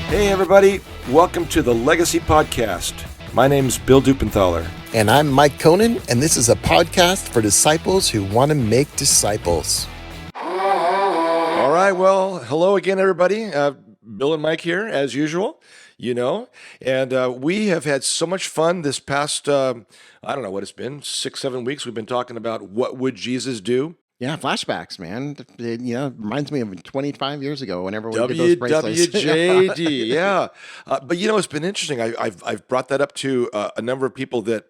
Hey everybody, welcome to the Legacy Podcast. My name's Bill Dupenthaler. And I'm Mike Conan, and this is a podcast for disciples who want to make disciples. All right, well, hello again everybody. Bill and Mike here, as usual, and we have had so much fun this past, I don't know what it's been, 6-7 weeks. We've been talking about what would Jesus do? Yeah, flashbacks, man. It, reminds me of 25 years ago whenever we did those bracelets. WWJD, yeah. But it's been interesting. I've brought that up to a number of people that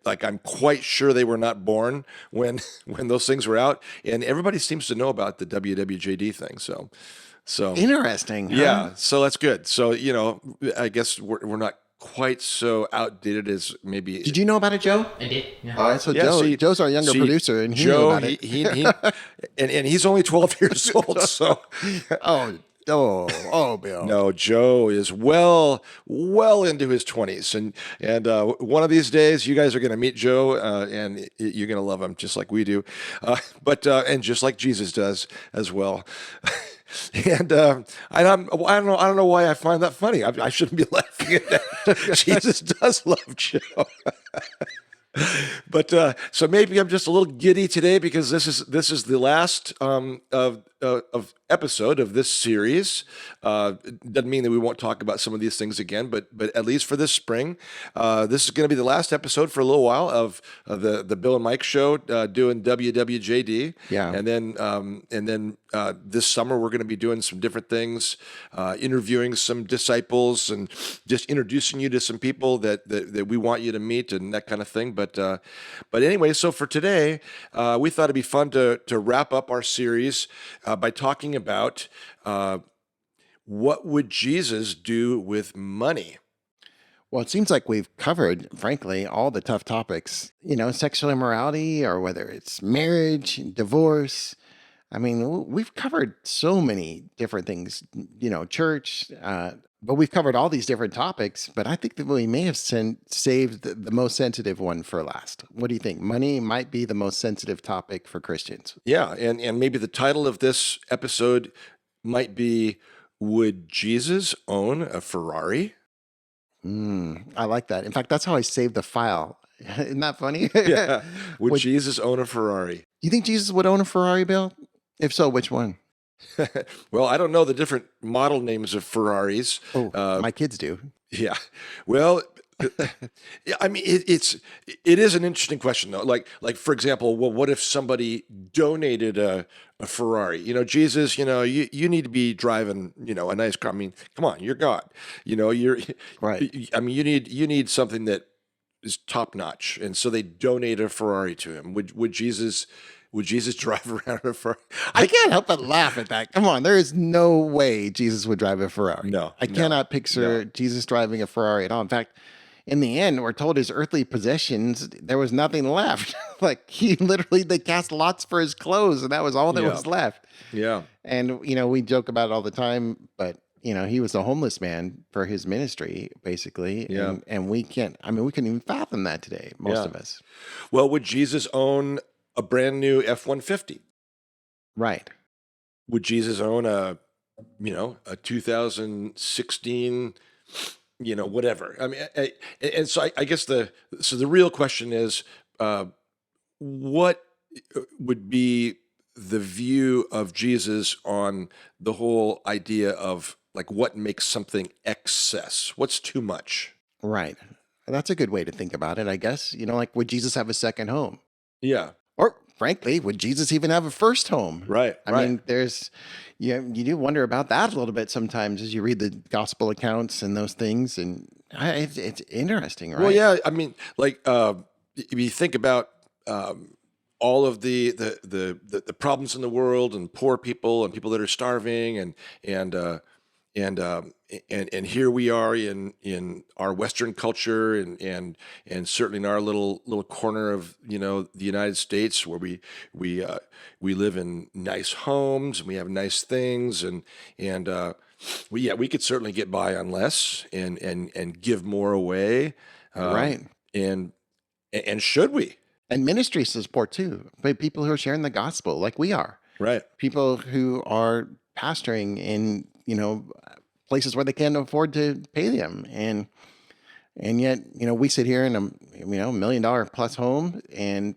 like I'm quite sure they were not born when those things were out, and everybody seems to know about the WWJD thing. So Interesting. Huh? yeah, so that's good. So I guess we're not quite so outdated as maybe. Did you know about it, Joe? I did. Yeah. All right, so Yeah, Joe's our younger producer, and he knew Joe, about it. he and he's only 12 years old. So Oh, Bill. no, Joe is well into his 20s, and one of these days you guys are going to meet Joe, and you're going to love him just like we do, but just like Jesus does as well. And I don't know why I find that funny. I shouldn't be laughing at that. Jesus does love Joe. But so maybe I'm just a little giddy today because this is the last of episode of this series. Doesn't mean that we won't talk about some of these things again, but at least for this spring, this is going to be the last episode for a little while of the Bill and Mike show doing WWJD. Yeah, and then this summer we're going to be doing some different things, interviewing some disciples and just introducing you to some people that we want you to meet and that kind of thing. But anyway, so for today, we thought it'd be fun to wrap up our series by talking about what would Jesus do with money? Well, it seems like we've covered, frankly, all the tough topics, sexual immorality or whether it's marriage, divorce. I mean, we've covered so many different things, church, but we've covered all these different topics. But I think that we may have saved the most sensitive one for last. What do you think? Money might be the most sensitive topic for Christians. Yeah, and maybe the title of this episode might be, Would Jesus Own a Ferrari? I like that. In fact, that's how I saved the file. Isn't that funny? Yeah. Would Jesus own a Ferrari? You think Jesus would own a Ferrari, Bill? If so, which one? Well, I don't know the different model names of Ferraris. Oh, my kids do. Yeah. Well, yeah, I mean, it is an interesting question though. Like for example, well, what if somebody donated a Ferrari? Jesus, you need to be driving, a nice car. I mean, come on, you're God. You're Right. I mean, you need something that is top notch, and so they donate a Ferrari to him. Would Jesus drive around in a Ferrari? I can't help but laugh at that. Come on, there is no way Jesus would drive a Ferrari. No, I cannot picture Jesus driving a Ferrari at all. In fact, in the end, we're told his earthly possessions, there was nothing left. Like they cast lots for his clothes, and that was all that was left. Yeah. And, we joke about it all the time, but, he was a homeless man for his ministry, basically. Yeah. And we couldn't even fathom that today, most of us. Well, would Jesus own a brand new F-150? Right. Would Jesus own a 2016, whatever? I mean, and so I guess the real question is, what would be the view of Jesus on the whole idea of like what makes something excess? What's too much? Right. That's a good way to think about it, I guess. Would Jesus have a second home? Yeah. Or frankly, would Jesus even have a first home? Right. I mean, you do wonder about that a little bit sometimes as you read the gospel accounts and those things. And it's interesting, right? Well, yeah. I mean, like if you think about all of the problems in the world and poor people and people that are starving and here we are in our Western culture and certainly in our little corner of the United States where we live in nice homes and we have nice things and we could certainly get by on less and give more away, Right. and should we? And ministry support too, by people who are sharing the gospel like we are. Right. People who are pastoring in, places where they can't afford to pay them. And yet, we sit here in a $1 million plus home, and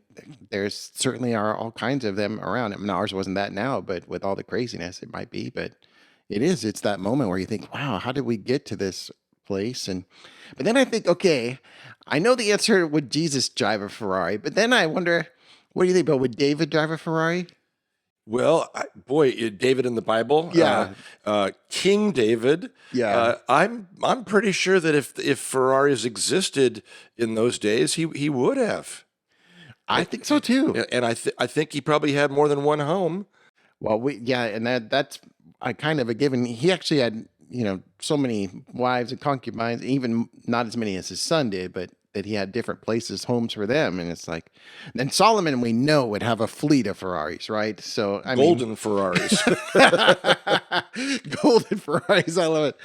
there's certainly are all kinds of them around. I mean, ours wasn't that now, but with all the craziness, it might be. But it is. It's that moment where you think, "Wow, how did we get to this place?" But then I think, okay, I know the answer. Would Jesus drive a Ferrari? But then I wonder, what do you think about would David drive a Ferrari? Well, David in the Bible, Yeah, King David. yeah, I'm pretty sure that if Ferraris existed in those days, he would have. I think so too. And I think he probably had more than one home. Well, and that's I kind of a given. He actually had, so many wives and concubines, even not as many as his son did, but that he had different places, homes for them. And it's like, then Solomon, we know, would have a fleet of Ferraris, right? So, I mean, Golden Ferraris. golden Ferraris, I love it.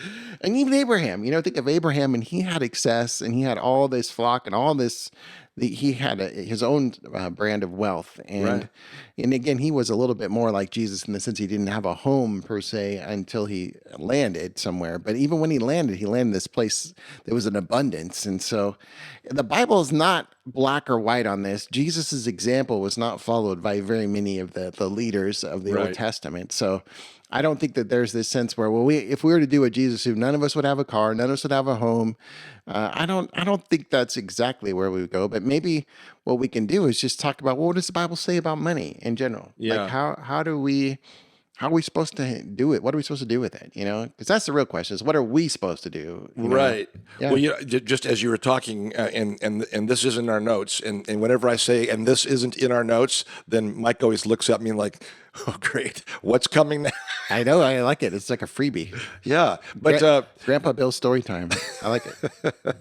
And even Abraham, think of Abraham, and he had excess, and he had all this flock and all this. He had his own brand of wealth, Right. and again, he was a little bit more like Jesus in the sense he didn't have a home per se until he landed somewhere. But even when he landed in this place there was an abundance, and so the Bible is not black or white on this. Jesus's example was not followed by very many of the leaders of the Old Right. Testament. So I don't think that there's this sense where, well, if we were to do what Jesus did, none of us would have a car, none of us would have a home. I don't think that's exactly where we would go. But maybe what we can do is just talk about, well, what does the Bible say about money in general? Yeah. Like how are we supposed to do it? What are we supposed to do with it? Because that's the real question: is what are we supposed to do? Right. Yeah. Well, just as you were talking, and this isn't in our notes, and whenever I say "and this isn't in our notes," then Mike always looks at me like, "Oh, great, what's coming now?" I know. I like it. It's like a freebie. Yeah, but Grandpa Bill's story time. I like it.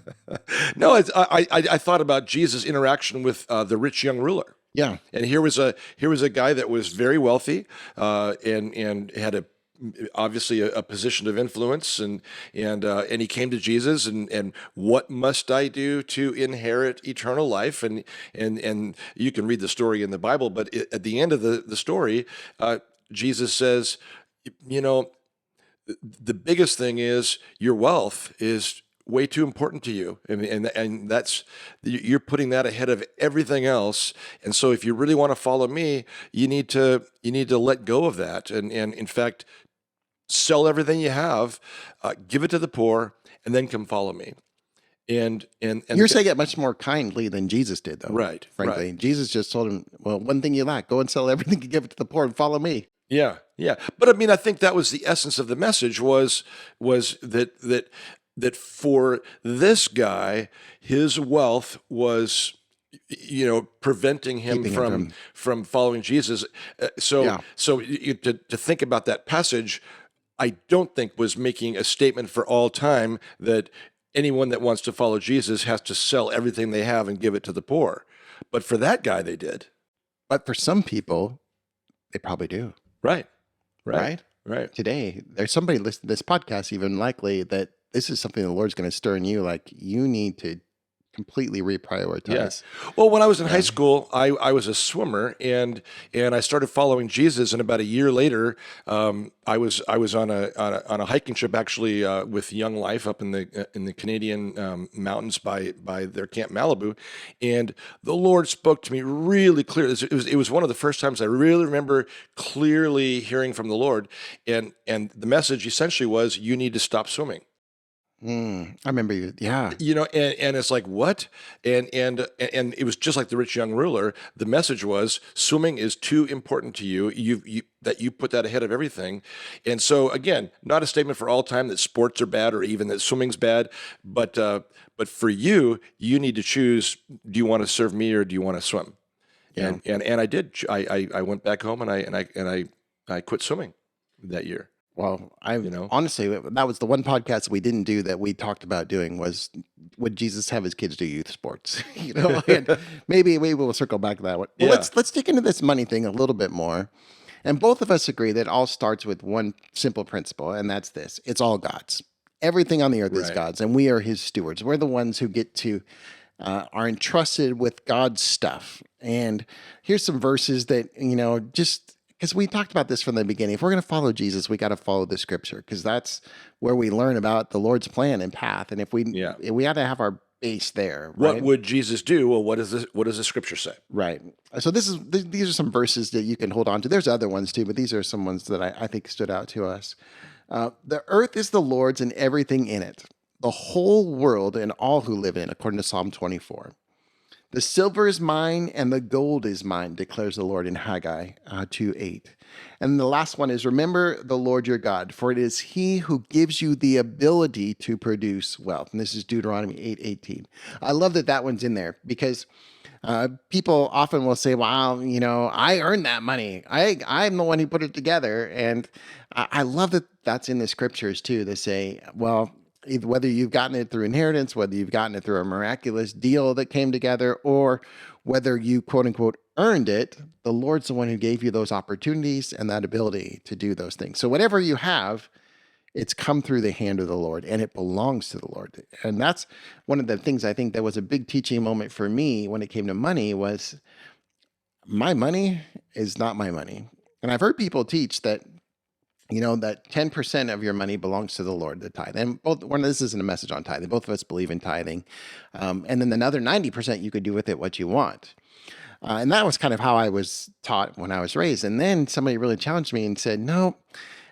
no, I thought about Jesus' interaction with the rich young ruler. Yeah. And here was a guy that was very wealthy, and had obviously a position of influence, and he came to Jesus, and what must I do to inherit eternal life? And you can read the story in the Bible, but at the end of the story, Jesus says, you know, the biggest thing is your wealth is way too important to you, and that's you're putting that ahead of everything else. And so if you really want to follow me, you need to let go of that, and in fact, sell everything you have, give it to the poor, and then come follow me. And You're saying it much more kindly than Jesus did, though. Right, Frankly, right. Jesus just told him, "Well, one thing you lack, go and sell everything and give it to the poor and follow me." Yeah, yeah. But I mean, I think that was the essence of the message was that for this guy, his wealth was, preventing him Keeping him from following Jesus. So Yeah. to think about that passage, I don't think was making a statement for all time that anyone that wants to follow Jesus has to sell everything they have and give it to the poor. But for that guy, they did. But for some people, they probably do. Right, right, Right? right. Today, there's somebody listening to this podcast, even likely that this is something the Lord's going to stir in you. Like you need to completely reprioritize. Yes. Well, when I was in high Yeah. school, I was a swimmer, and I started following Jesus. And about a year later, I was on a hiking trip actually with Young Life up in the Canadian mountains by their Camp Malibu, and the Lord spoke to me really clearly. It was one of the first times I really remember clearly hearing from the Lord, and the message essentially was, you need to stop swimming. I remember you. Yeah. And it's like, what? And it was just like the rich young ruler. The message was, swimming is too important to you. That you put that ahead of everything. And so again, not a statement for all time that sports are bad or even that swimming's bad, but for you, you need to choose, do you want to serve me or do you want to swim? Yeah. And I did. I went back home and I quit swimming that year. Well, You know? honestly, that was the one podcast we didn't do that we talked about doing was would Jesus have his kids do youth sports? And maybe we'll circle back to that one. Well, Yeah. let's dig into this money thing a little bit more. And both of us agree that it all starts with one simple principle, and that's this: it's all God's. Everything on the earth is Right. God's, and we are His stewards. We're the ones who get to are entrusted with God's stuff. And here's some verses that just because we talked about this from the beginning. If we're going to follow Jesus, we got to follow the scripture, because that's where we learn about the Lord's plan and path. And if Yeah. we got to have our base there, What right? would Jesus do? Well, what does the scripture say? Right. So these are some verses that you can hold on to. There's other ones too, but these are some ones that I think stood out to us. The earth is the Lord's and everything in it, the whole world and all who live in it, according to Psalm 24. The silver is mine and the gold is mine, declares the Lord in Haggai 2:8. And the last one is, remember the Lord your God, for it is he who gives you the ability to produce wealth. And this is Deuteronomy 8:18. I love that one's in there, because people often will say, well, I earned that money. I'm the one who put it together. And I love that that's in the scriptures too. They say, well, whether you've gotten it through inheritance, whether you've gotten it through a miraculous deal that came together, or whether you quote unquote earned it, the Lord's the one who gave you those opportunities and that ability to do those things. So whatever you have, it's come through the hand of the Lord, and it belongs to the Lord. And that's one of the things I think that was a big teaching moment for me when it came to money, was my money is not my money. And I've heard people teach that, that 10% of your money belongs to the Lord, the tithe. And this isn't a message on tithing. Both of us believe in tithing. And then another 90% you could do with it what you want. And that was kind of how I was taught when I was raised. And then somebody really challenged me and said, no,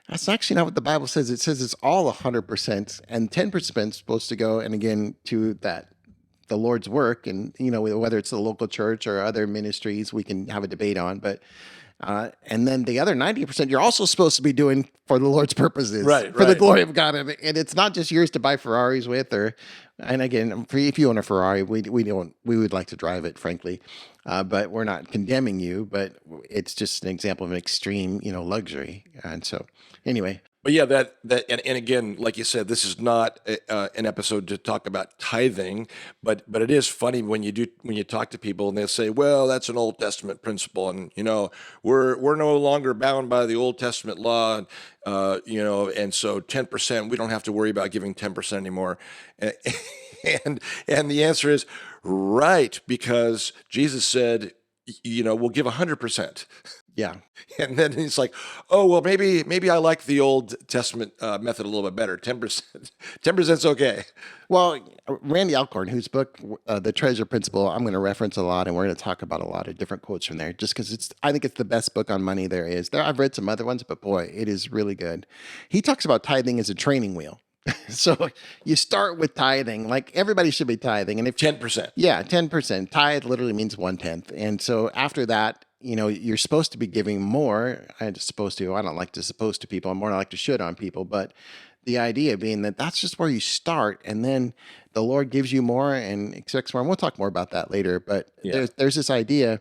that's actually not what the Bible says. It says it's all 100%, and 10% is supposed to go, and again, to the Lord's work. And, whether it's the local church or other ministries, we can have a debate on, but and then the other 90% you're also supposed to be doing for the Lord's purposes, for the glory of God. And it's not just yours to buy Ferraris with, and again, if you own a Ferrari, we would like to drive it, frankly, but we're not condemning you. But it's just an example of an extreme, luxury. And so, anyway. But yeah, and again, like you said, this is not an episode to talk about tithing, but it is funny when you talk to people and they say, well, that's an Old Testament principle, and we're no longer bound by the Old Testament law, and so 10%, we don't have to worry about giving 10% anymore, and the answer is right, because Jesus said, we'll give 100%. Yeah. And then he's like, oh, well, maybe I like the Old Testament method a little bit better. 10%. 10% is okay. Well, Randy Alcorn, whose book, The Treasure Principle, I'm going to reference a lot, and we're going to talk about a lot of different quotes from there, just because I think it's the best book on money there is. I've read some other ones, but boy, it is really good. He talks about tithing as a training wheel. So you start with tithing, like everybody should be tithing. And if 10%. Yeah, 10%. Tithe literally means 1/10. And so after that, you're supposed to be giving more. I don't like to supposed to people. I'm more like to should on people. But the idea being that that's just where you start. And then the Lord gives you more and expects more. And we'll talk more about that later. But there's this idea,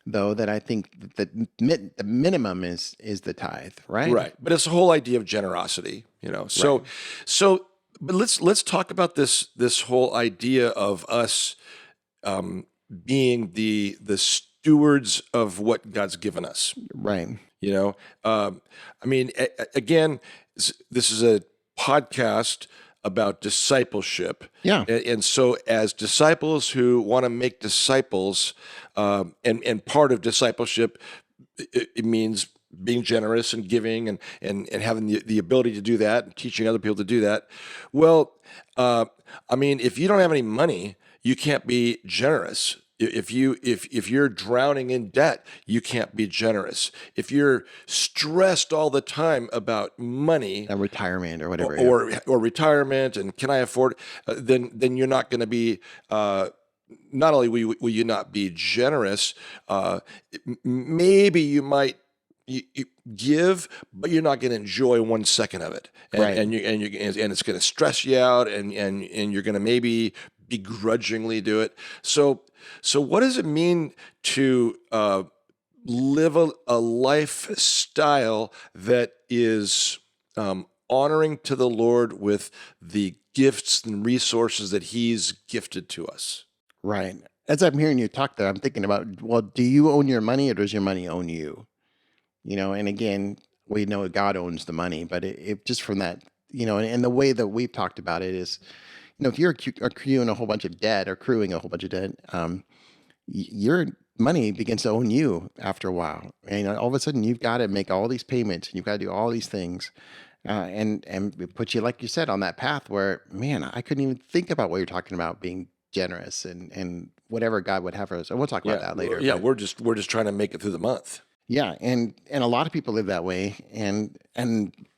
though, that I think that the minimum is the tithe, right? Right. But it's the whole idea of generosity, So, but let's talk about this whole idea of us being the stewards of what God's given us. Right. Again, this is a podcast about discipleship. Yeah. And so as disciples who want to make disciples, and part of discipleship, it means being generous and giving and having the ability to do that and teaching other people to do that. Well, if you don't have any money, you can't be generous. If you're drowning in debt, you can't be generous. If you're stressed all the time about money, A retirement or whatever. or retirement, and can I afford, then you're not going to be. Not only will you not be generous, maybe you might you give, but you're not going to enjoy 1 second of it, Right. and it's going to stress you out, and you're going to maybe begrudgingly do it. So what does it mean to live a lifestyle that is honoring to the Lord with the gifts and resources that He's gifted to us? Right. As I'm hearing you talk there, I'm thinking about, well, do you own your money or does your money own you? And again, we know God owns the money, but it just from that, and the way that we've talked about it is, if you're accruing a whole bunch of debt, you're money begins to own you after a while. And all of a sudden, you've got to make all these payments and you've got to do all these things. And it puts you, like you said, on that path where, man, I couldn't even think about what you're talking about being generous and whatever God would have for us. And we'll talk about Yeah, that later. yeah, But we're just trying to make it through the month. yeah, and a lot of people live that way, and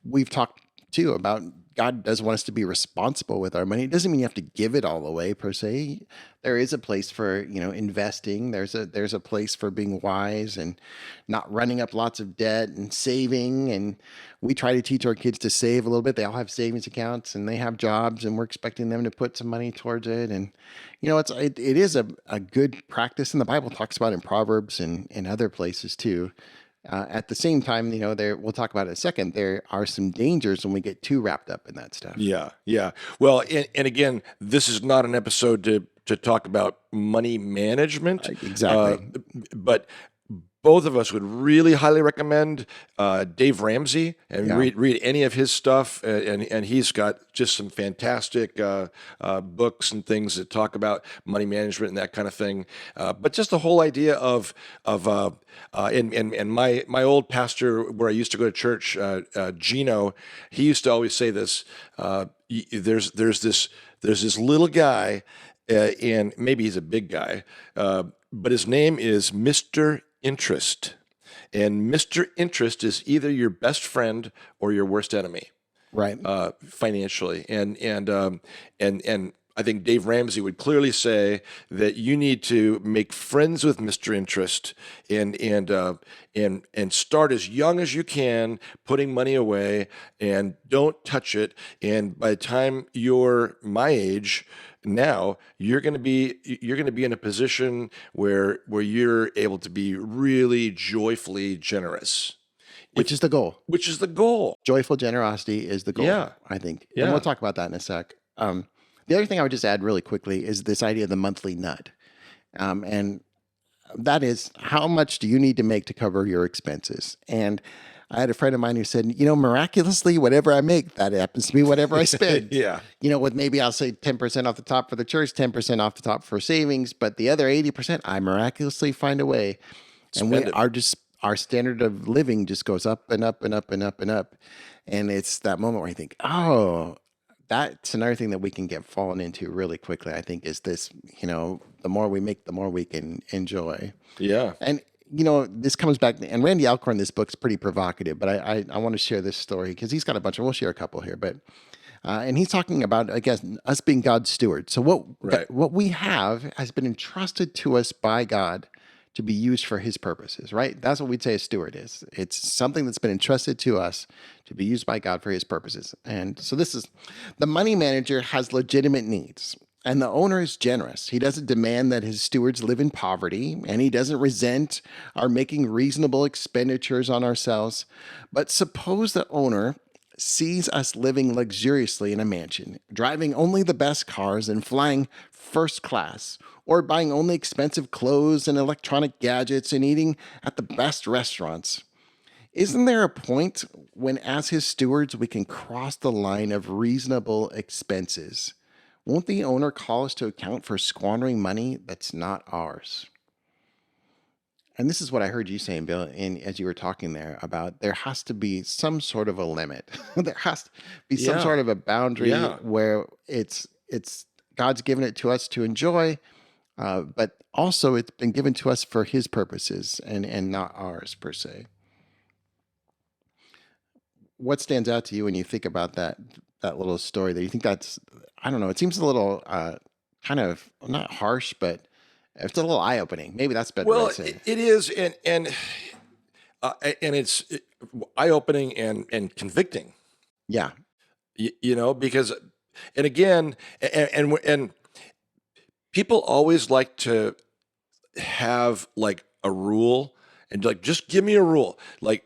we've talked too about God does want us to be responsible with our money. It doesn't mean you have to give it all away per se. There is a place for, investing. There's a place for being wise and not running up lots of debt and saving. And we try to teach our kids to save a little bit. They all have savings accounts and they have jobs, and we're expecting them to put some money towards it. And it is a good practice, and the Bible talks about it in Proverbs and in other places too. At the same time, we'll talk about it in a second. There are some dangers when we get too wrapped up in that stuff. Yeah, yeah. Well, and again, this is not an episode to talk about money management. Exactly. But both of us would really highly recommend Dave Ramsey and Yeah. read any of his stuff. And he's got just some fantastic books and things that talk about money management and that kind of thing. But just the whole idea and my old pastor where I used to go to church, Gino, he used to always say this. There's this little guy, and maybe he's a big guy, but his name is Mr. Interest. And Mr. Interest is either your best friend or your worst enemy, Right. financially. And I think Dave Ramsey would clearly say that you need to make friends with Mr. Interest and start as young as you can, putting money away, and don't touch it. And by the time you're my age now, you're going to be in a position where you're able to be really joyfully generous, Which is the goal. which is the goal. Joyful generosity is the goal, Yeah. I think. Yeah. And we'll talk about that in a sec. The other thing I would just add really quickly is this idea of the monthly nut. And that is, how much do you need to make to cover your expenses? And I had a friend of mine who said, miraculously, whatever I make, that happens to be whatever I spend. Yeah. With maybe I'll say 10% off the top for the church, 10% off the top for savings, but the other 80%, I miraculously find a way. And Spend it. our standard of living just goes up and up and up and up and up. And it's that moment where you think, oh, that's another thing that we can get fallen into really quickly, I think, is this, the more we make, the more we can enjoy. Yeah. And, this comes back, and Randy Alcorn, this book's pretty provocative, but I want to share this story because he's got a bunch of, we'll share a couple here, but, and he's talking about, I guess, us being God's stewards. So Right. what we have has been entrusted to us by God to be used for his purposes, right? That's what we'd say a steward is. It's something that's been entrusted to us to be used by God for his purposes. And so the money manager has legitimate needs, and the owner is generous. He doesn't demand that his stewards live in poverty, and he doesn't resent our making reasonable expenditures on ourselves. But suppose the owner sees us living luxuriously in a mansion, driving only the best cars and flying first class, or buying only expensive clothes and electronic gadgets and eating at the best restaurants. Isn't there a point when, as his stewards, we can cross the line of reasonable expenses? Won't the owner call us to account for squandering money that's not ours? And this is what I heard you saying, Bill, as you were talking there about there has to be some sort of a limit. There has to be some Yeah. sort of a boundary Yeah. where it's God's given it to us to enjoy, but also it's been given to us for his purposes and not ours per se. What stands out to you when you think about that little story that you think that's, I don't know, it seems a little kind of not harsh, but it's a little eye-opening. Maybe that's a better way Well, to say it. it is, and it's eye-opening and convicting. Yeah. Because, and again, and people always like to have like a rule and like just give me a rule, like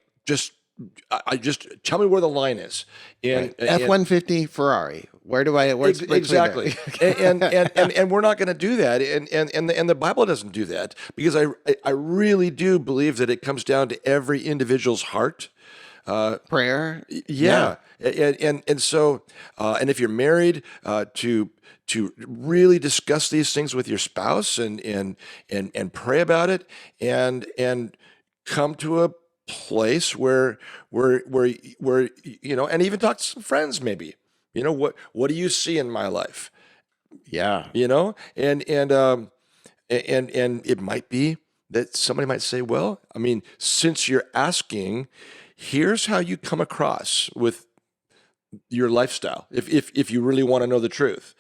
I just tell me where the line is. And F-150 Ferrari. Where do I? Where's exactly. And we're not going to do that. And the Bible doesn't do that, because I really do believe that it comes down to every individual's heart. Prayer. Yeah. Yeah, and so and if you're married, to really discuss these things with your spouse and pray about it and come to a place where and even talk to some friends maybe. What do you see in my life? Yeah. And it might be that somebody might say, well, I mean, since you're asking, here's how you come across with your lifestyle if you really want to know the truth.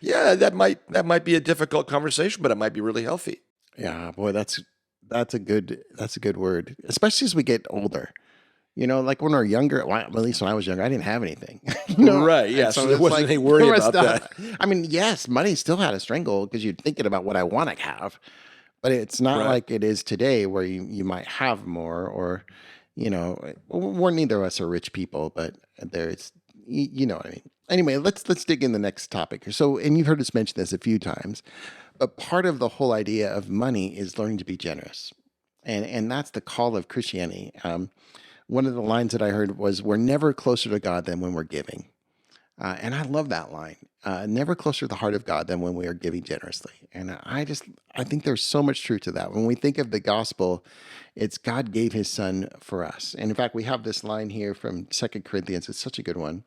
Yeah, that might be a difficult conversation, but it might be really healthy. Yeah, boy, that's a good word, especially as we get older. Like when we are younger, well, at least when I was younger, I didn't have anything, Right, yeah, and so so there it's wasn't like any worry there was about stuff. that. I mean, yes, money still had a strangle because you're thinking about what I want to have, but it's not Right. like it is today where you might have more or, we're neither of us are rich people, but there's, you know what I mean. Anyway, let's dig in the next topic. So, and you've heard us mention this a few times, but part of the whole idea of money is learning to be generous. And that's the call of Christianity. One of the lines that I heard was, "We're never closer to God than when we're giving." And I love that line. Never closer to the heart of God than when we are giving generously. And I think there's so much truth to that. When we think of the gospel, it's God gave his son for us. And in fact, we have this line here from 2 Corinthians. It's such a good one.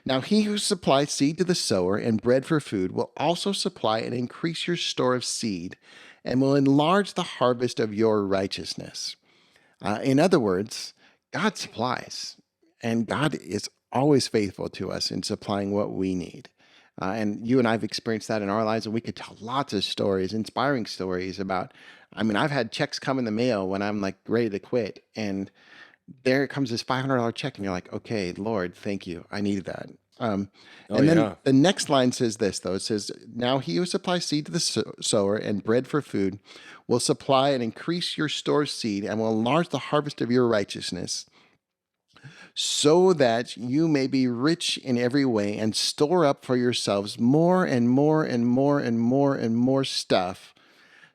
Now, he who supplies seed to the sower and bread for food will also supply and increase your store of seed and will enlarge the harvest of your righteousness. In other words, God supplies, and God is always faithful to us in supplying what we need. And you and I have experienced that in our lives, and we could tell lots of stories, inspiring stories about. I mean, I've had checks come in the mail when I'm like ready to quit, and there comes this $500 check, and you're like, okay, Lord, thank you. I needed that. Oh And then yeah. the next line says this, though. It says, now he who supplies seed to the sower and bread for food will supply and increase your store of seed and will enlarge the harvest of your righteousness so that you may be rich in every way and store up for yourselves more and more and more and more and more stuff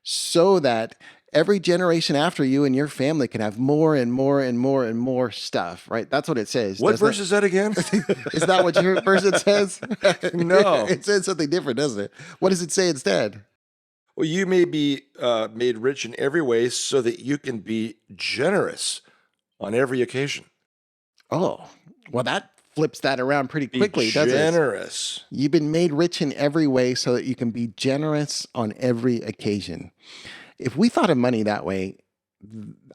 so that every generation after you and your family can have more and more and more and more stuff, right? That's what it says, What doesn't verse is that again? it? Is that what your version says? No. It says something different, doesn't it? What does it say instead? Well, you may be made rich in every way so that you can be generous on every occasion. Oh, well, that flips that around pretty Be quickly, doesn't it? generous. You've been made rich in every way so that you can be generous on every occasion. If we thought of money that way,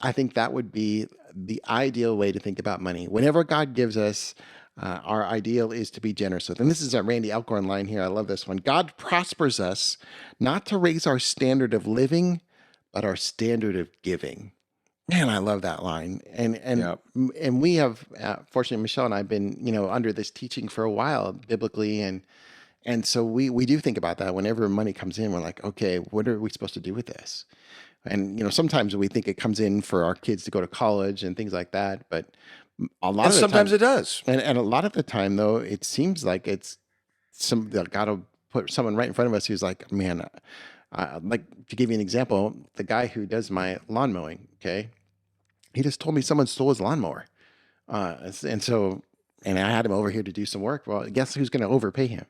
I think that would be the ideal way to think about money. Whenever God gives us, our ideal is to be generous with. And this is a Randy Alcorn line here. I love this one. God prospers us not to raise our standard of living, but our standard of giving. Man, I love that line. Yeah. And we have, fortunately, Michelle and I have been, under this teaching for a while biblically, and so we do think about that whenever money comes in. We're like, okay, what are we supposed to do with this? And sometimes we think it comes in for our kids to go to college and things like that, but a lot And of the sometimes time, it does. and a lot of the time though, it seems like it's God will put someone right in front of us who's like, man, like to give you an example, the guy who does my lawn mowing, okay, he just told me someone stole his lawnmower, and so and I had him over here to do some work. Well, guess who's going to overpay him?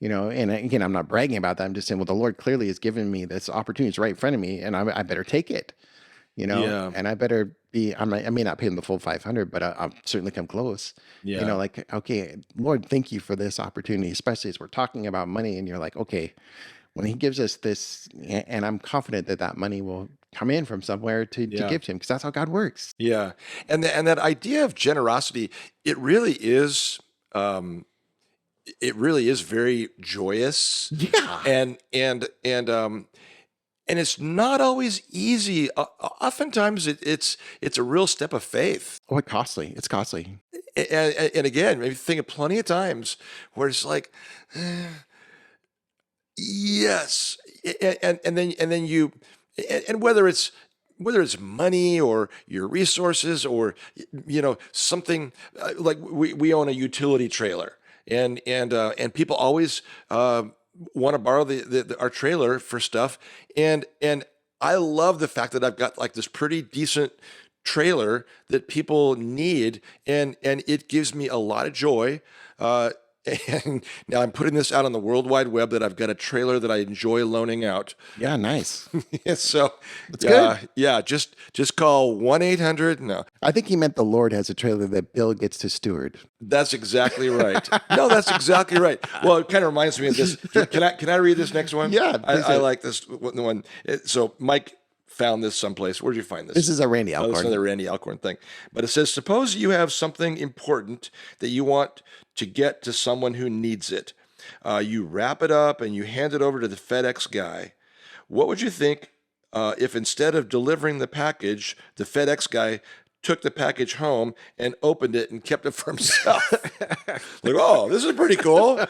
And again, I'm not bragging about that. I'm just saying, well, the Lord clearly has given me this opportunity. It's right in front of me, and I better take it, Yeah. and I better be, I may not pay him the full 500, but I'll certainly come close, Yeah. like, okay, Lord, thank you for this opportunity, especially as we're talking about money. And you're like, okay, when he gives us this, and I'm confident that that money will come in from somewhere to Yeah. give to him, because that's how God works. Yeah. And that idea of generosity, it really is um it really is very joyous Yeah. and it's not always easy. Oftentimes it's a real step of faith. Oh, it's costly. It's costly. And again, maybe think of plenty of times where it's like, yes, and then you, and whether it's money or your resources or something like we own a utility trailer and people always want to borrow our trailer for stuff and I love the fact that I've got like this pretty decent trailer that people need, and it gives me a lot of joy. And now I'm putting this out on the World Wide Web that I've got a trailer that I enjoy loaning out. Yeah, nice. So, That's good. yeah, just call 1-800. No, I think he meant the Lord has a trailer that Bill gets to steward. that's exactly right. No, that's exactly right. Well, it kind of reminds me of this. Can I read this next one? Yeah, please I do. like this one. So Mike found this someplace. Where did you find this? This is a Randy Oh, this is Alcorn. another Randy Alcorn thing. But it says, suppose you have something important that you want to get to someone who needs it. You wrap it up and you hand it over to the FedEx guy. What would you think if instead of delivering the package, the FedEx guy took the package home and opened it and kept it for himself? Like, oh, this is pretty cool.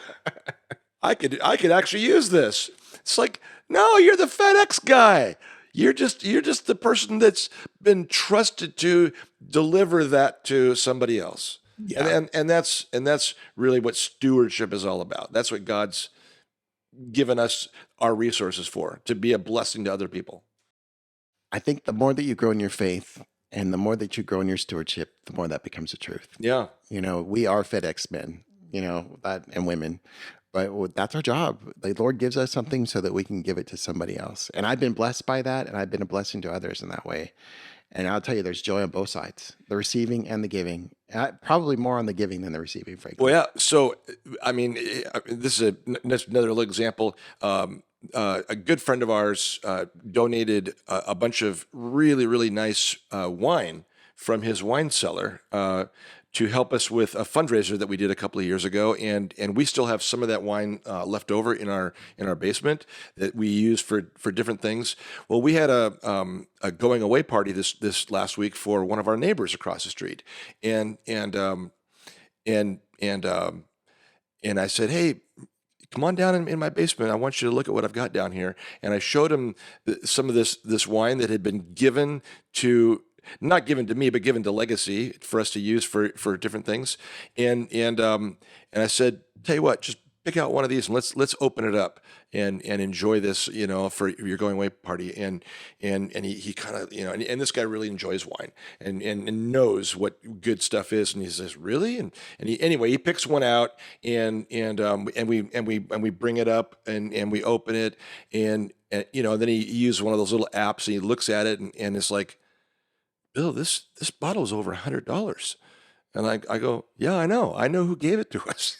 I could actually use this. It's like, no, you're the FedEx guy. You're just the person that's been trusted to deliver that to somebody else. Yeah. And that's really what stewardship is all about. That's what God's given us our resources for, to be a blessing to other people. I think the more that you grow in your faith and the more that you grow in your stewardship, the more that becomes the truth. Yeah. We are FedEx men, that and women, but that's our job. The Lord gives us something so that we can give it to somebody else. And I've been blessed by that, and I've been a blessing to others in that way. And I'll tell you, there's joy on both sides, the receiving and the giving. Probably more on the giving than the receiving, frankly. Well, yeah. So, I mean, this is another little example. A good friend of ours donated a bunch of really, really nice wine from his wine cellar to help us with a fundraiser that we did a couple of years ago, and we still have some of that wine left over in our basement that we use for different things. Well, we had a going away party this last week for one of our neighbors across the street, and I said, hey, come on down in my basement. I want you to look at what I've got down here. And I showed him some of this wine that had been given to, not given to me, but given to Legacy for us to use for different things. And I said, tell you what, just pick out one of these and let's open it up and enjoy this, for your going away party. And he kind of, and this guy really enjoys wine and knows what good stuff is. And he says, really? And he picks one out and we bring it up and we open it and then he uses one of those little apps and he looks at it and it's like, Bill, this bottle is over $100. And I go, yeah, I know who gave it to us.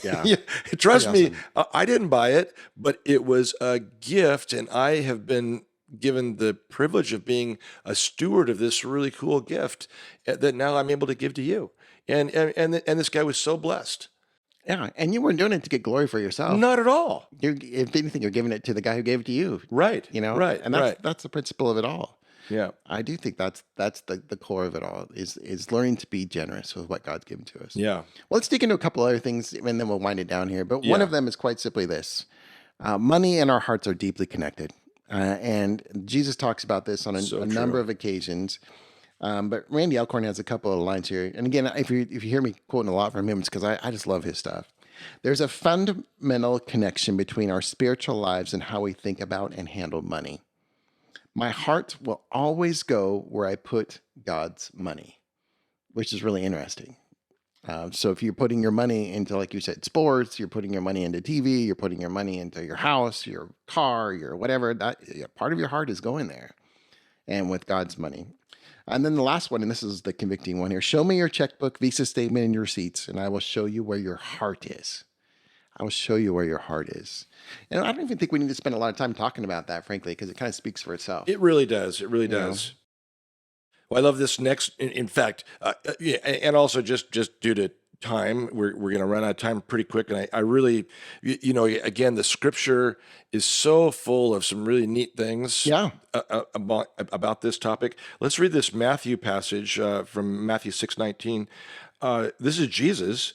Yeah. Yeah, trust me, awesome. I didn't buy it, but it was a gift, and I have been given the privilege of being a steward of this really cool gift that now I'm able to give to you. And this guy was so blessed. Yeah. And you weren't doing it to get glory for yourself. Not at all. If anything, you're giving it to the guy who gave it to you. Right. Right. And right. that's the principle of it all. Yeah. I do think that's the core of it all is learning to be generous with what God's given to us. Yeah. Well, let's dig into a couple other things and then we'll wind it down here. But one of them is quite simply this. Money and our hearts are deeply connected. And Jesus talks about this on a number of occasions. But Randy Alcorn has a couple of lines here. And again, if you hear me quoting a lot from him, it's because I just love his stuff. There's a fundamental connection between our spiritual lives and how we think about and handle money. My heart will always go where I put God's money, which is really interesting. So if you're putting your money into, like you said, sports, you're putting your money into TV, you're putting your money into your house, your car, your whatever, that part of your heart is going there and with God's money. And then the last one, and this is the convicting one here, show me your checkbook, Visa statement, and your receipts, and I will show you where your heart is. I will show you where your heart is. And I don't even think we need to spend a lot of time talking about that, frankly, because it kind of speaks for itself. It really does. It really does. Well, I love this next. In fact, and also just due to time, we're going to run out of time pretty quick. And I really, again, the scripture is so full of some really neat things. Yeah. About this topic. Let's read this Matthew passage from Matthew 6:19. This is Jesus.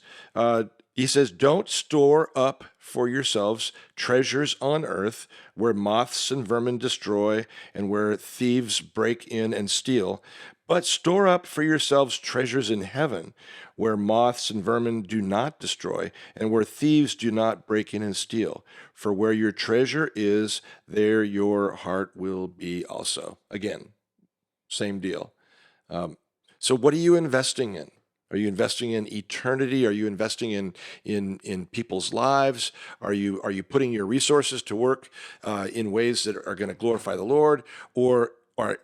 He says, don't store up for yourselves treasures on earth where moths and vermin destroy and where thieves break in and steal, but store up for yourselves treasures in heaven where moths and vermin do not destroy and where thieves do not break in and steal. For where your treasure is, there your heart will be also. Again, same deal. So what are you investing in? Are you investing in eternity? Are you investing in people's lives? Are you putting your resources to work in ways that are going to glorify the Lord, or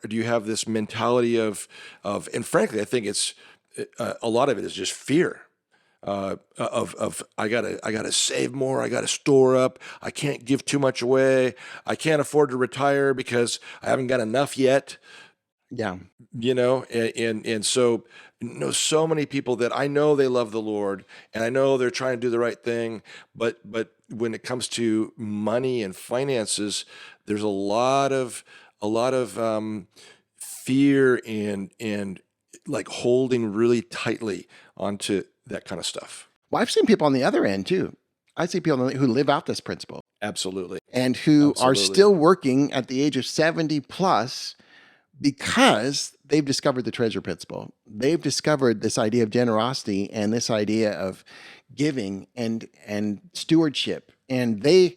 do you have this mentality of? And frankly, I think it's a lot of it is just fear of I gotta save more. I gotta store up. I can't give too much away. I can't afford to retire because I haven't got enough yet. Yeah. And so so many people that I know they love the Lord, and I know they're trying to do the right thing, but when it comes to money and finances, there's a lot of fear and like holding really tightly onto that kind of stuff. Well, I've seen people on the other end too. I see people who live out this principle Absolutely. and who are Absolutely. still working at the age of 70 plus because they've discovered the treasure principle. They've discovered this idea of generosity and this idea of giving and stewardship. And they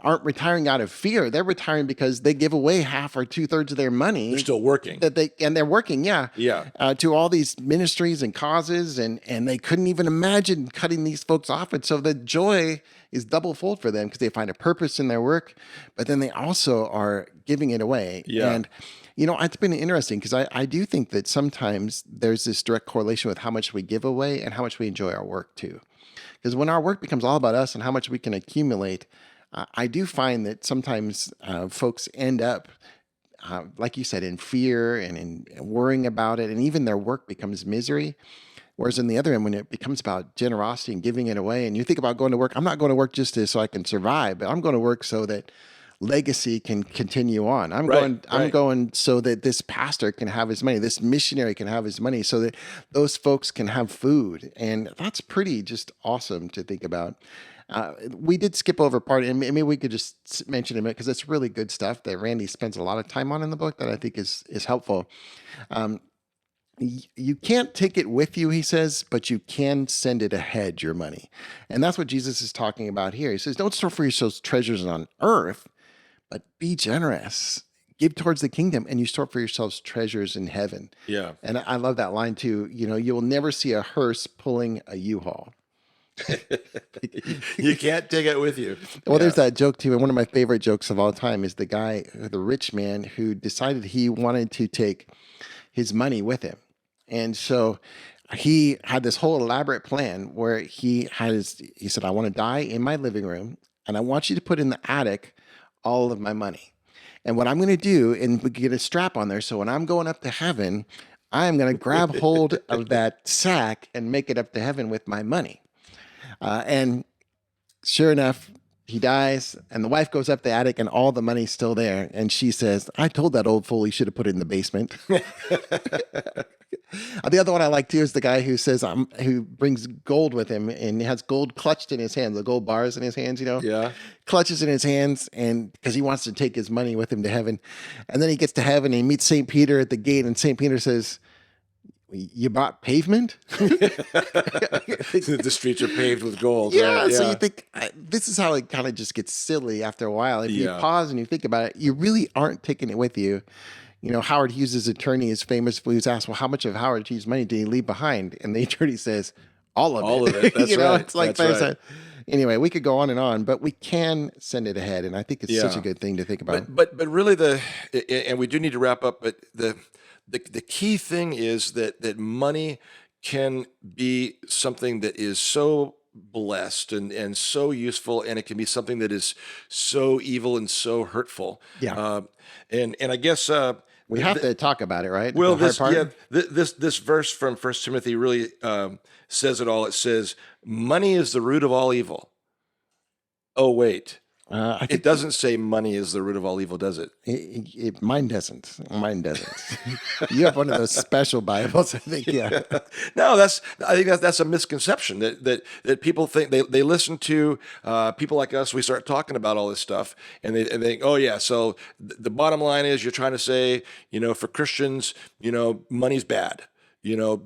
aren't retiring out of fear. They're retiring because they give away half or 2/3 of their money They're still working. and they're working, yeah, Yeah. to all these ministries and causes, and they couldn't even imagine cutting these folks off. And so the joy is double fold for them because they find a purpose in their work, but then they also are giving it away. Yeah. And it's been interesting because I do think that sometimes there's this direct correlation with how much we give away and how much we enjoy our work too. Because when our work becomes all about us and how much we can accumulate, I do find that sometimes folks end up, like you said, in fear and in worrying about it, and even their work becomes misery. Whereas on the other end, when it becomes about generosity and giving it away, and you think about going to work, I'm not going to work just so I can survive, but I'm going to work so that legacy can continue on. I'm Right. going so that this pastor can have his money, this missionary can have his money, so that those folks can have food. And that's pretty just awesome to think about. We did skip over part, and maybe we could just mention it because it's really good stuff that Randy spends a lot of time on in the book that I think is helpful. You can't take it with you, he says, but you can send it ahead, your money. And that's what Jesus is talking about here. He says, don't store for yourselves treasures on earth, but be generous. Give towards the kingdom, and you store for yourselves treasures in heaven. Yeah. And I love that line too. You will never see a hearse pulling a U-Haul. You can't take it with you. Well, there's that joke too. And one of my favorite jokes of all time is the rich man who decided he wanted to take his money with him. And so he had this whole elaborate plan where he said, I want to die in my living room, and I want you to put in the attic all of my money. And what I'm going to do, and we get a strap on there, so when I'm going up to heaven, I'm going to grab hold of that sack and make it up to heaven with my money. And sure enough, he dies, and the wife goes up the attic, and all the money's still there. And she says, I told that old fool he should have put it in the basement. The other one I like too is the guy who says, who brings gold with him and has gold clutched in his hands, the gold bars in his hands, Yeah. clutches in his hands, and because he wants to take his money with him to heaven. And then he gets to heaven and he meets St. Peter at the gate, and St. Peter says, you bought pavement? The streets are paved with gold. Yeah, Right? so you think this is how it kind of just gets silly after a while. If you Yeah. pause and you think about it, you really aren't taking it with you. Howard Hughes' attorney is famous. He was asked, well, how much of Howard Hughes' money did he leave behind? And the attorney says, all of it. All of it. That's right. It's like That's right. Anyway, we could go on, but we can send it ahead. And I think it's such Yeah. a good thing to think about. But really and we do need to wrap up, but the key thing is that money can be something that is so blessed and so useful, and it can be something that is so evil and so hurtful. Yeah. And I guess We have to talk about it, right? well, The hard part? this verse from First Timothy really says it all. It says, "Money is the root of all evil." Oh, wait. I It think doesn't say money is the root of all evil, does it? mine doesn't. Mine doesn't. You have one of those special Bibles, I think. Yeah. No, I think that's a misconception that people think they listen to people like us. We start talking about all this stuff, and they think, oh yeah. So the bottom line is, you're trying to say, for Christians, money's bad.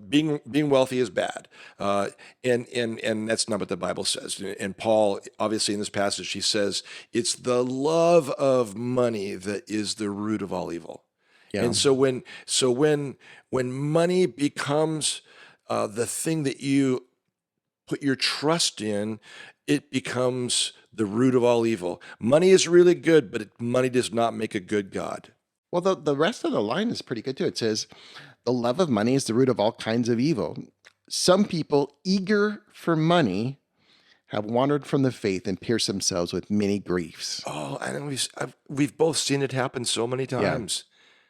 Being wealthy is bad, and that's not what the Bible says. And Paul, obviously, in this passage, he says it's the love of money that is the root of all evil. Yeah. And when money becomes the thing that you put your trust in, it becomes the root of all evil. Money is really good, but money does not make a good God. Well, the rest of the line is pretty good too. It says, the love of money is the root of all kinds of evil. Some people eager for money have wandered from the faith and pierced themselves with many griefs. Oh, and we've both seen it happen so many Yeah. times.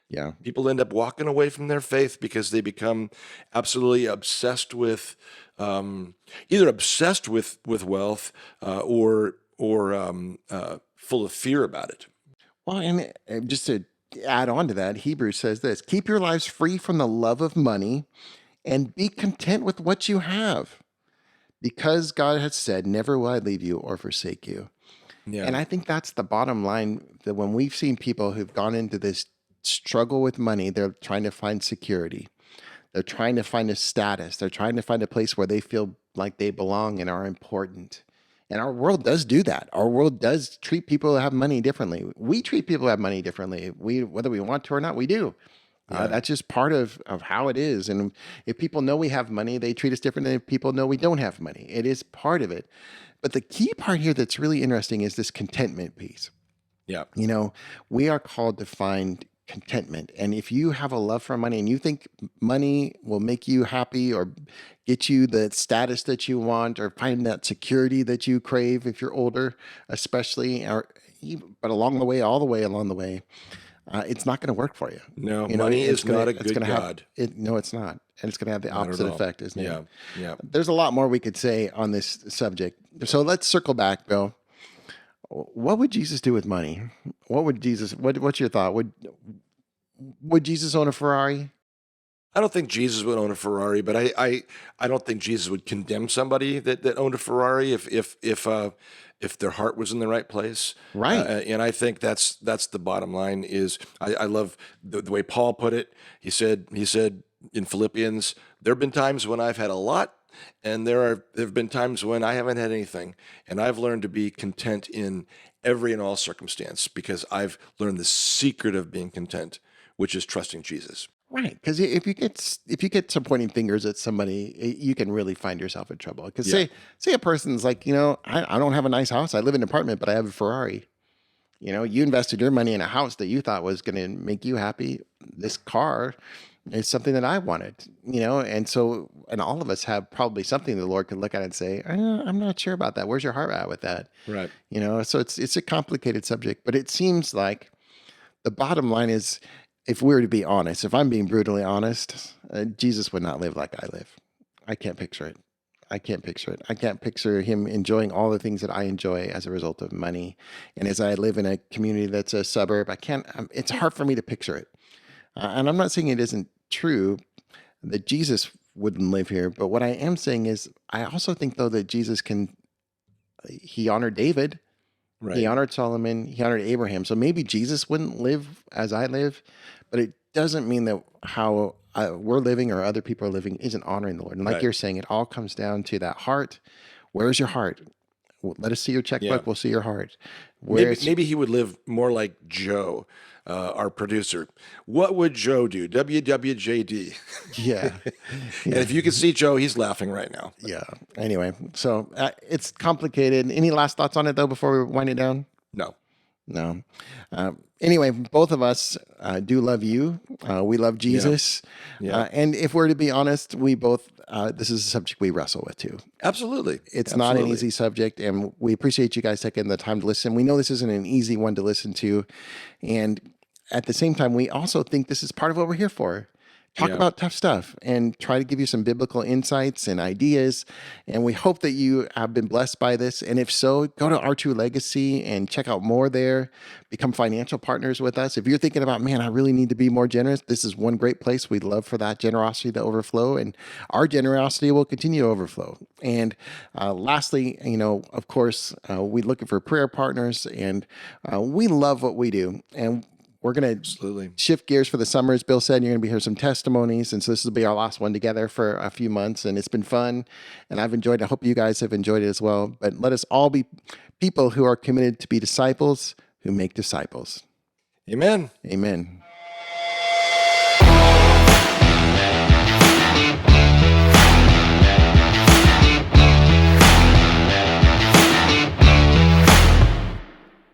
Yeah. People end up walking away from their faith because they become absolutely obsessed with, either obsessed with wealth, or full of fear about it. Well, and just to add on to that, Hebrews says this: keep your lives free from the love of money and be content with what you have, because God has said, never will I leave you or forsake you. Yeah, And I think that's the bottom line, that when we've seen people who've gone into this struggle with money, they're trying to find security. They're trying to find a status. They're trying to find a place where they feel like they belong and are important. And our world does do that. Our world does treat people who have money differently. We treat people who have money differently. Whether we want to or not, we do. yeah, That's just part of how it is. And if people know we have money, they treat us different than if people know we don't have money. It is part of it. But the key part here that's really interesting is this contentment piece. yeah, We are called to find contentment. And if you have a love for money and you think money will make you happy or get you the status that you want or find that security that you crave if you're older, especially, but along the way, all the way along the way, it's not going to work for you. No, money is not a good God. No, it's not. And it's going to have the Not at opposite all. effect, isn't it? Yeah, yeah. There's a lot more we could say on this subject. So let's circle back, Bill. What would Jesus do with money? What's your thought? Would Jesus own a Ferrari? I don't think Jesus would own a Ferrari, but I don't think Jesus would condemn somebody that owned a Ferrari if their heart was in the right place. Right. And I think that's the bottom line. Is I love the way Paul put it. He said in Philippians, there have been times when I've had a lot, and there have been times when I haven't had anything, and I've learned to be content in every and all circumstance because I've learned the secret of being content, which is trusting Jesus. Right, because if you get some pointing fingers at somebody, you can really find yourself in trouble. Because Yeah. say a person's like, I don't have a nice house. I live in an apartment, but I have a Ferrari. You invested your money in a house that you thought was going to make you happy. This car is something that I wanted. And all of us have probably something the Lord can look at and say, I'm not sure about that. Where's your heart at with that? Right. So it's a complicated subject, but it seems like the bottom line is, if we were to be honest, if I'm being brutally honest, Jesus would not live like I live. I can't picture it. I can't picture him enjoying all the things that I enjoy as a result of money. And as I live in a community that's a suburb, it's hard for me to picture it. And I'm not saying it isn't true that Jesus wouldn't live here. But what I am saying is, I also think, though, that he honored David. Right. He honored Solomon. He honored Abraham. So maybe Jesus wouldn't live as I live, but it doesn't mean that how we're living or other people are living isn't honoring the Lord. And like Right. you're saying, it all comes down to that heart. Where's your heart? Let us see your checkbook. Yeah. We'll see your heart. Maybe he would live more like Joe, our producer. What would Joe do? WWJD. Yeah. And if you can see Joe, he's laughing right now. Yeah. Anyway, so it's complicated. Any last thoughts on it, though, before we wind it down? No. No. Anyway, both of us do love you. We love Jesus. Yeah. And if we're to be honest, we both, this is a subject we wrestle with too. Absolutely. It's not an easy subject, and we appreciate you guys taking the time to listen. We know this isn't an easy one to listen to. And at the same time, we also think this is part of what we're here for. Talk Yeah. about tough stuff and try to give you some biblical insights and ideas. And we hope that you have been blessed by this. And if so, go to Our True Legacy and check out more there. Become financial partners with us. If you're thinking about, man, I really need to be more generous, this is one great place. We'd love for that generosity to overflow, and our generosity will continue to overflow. And lastly, of course, we're looking for prayer partners, and we love what we do. And we're going to Absolutely. shift gears for the summer. As Bill said, you're going to be hearing some testimonies. And so this will be our last one together for a few months. And it's been fun. And I've enjoyed it. I hope you guys have enjoyed it as well. But let us all be people who are committed to be disciples who make disciples. Amen. Amen.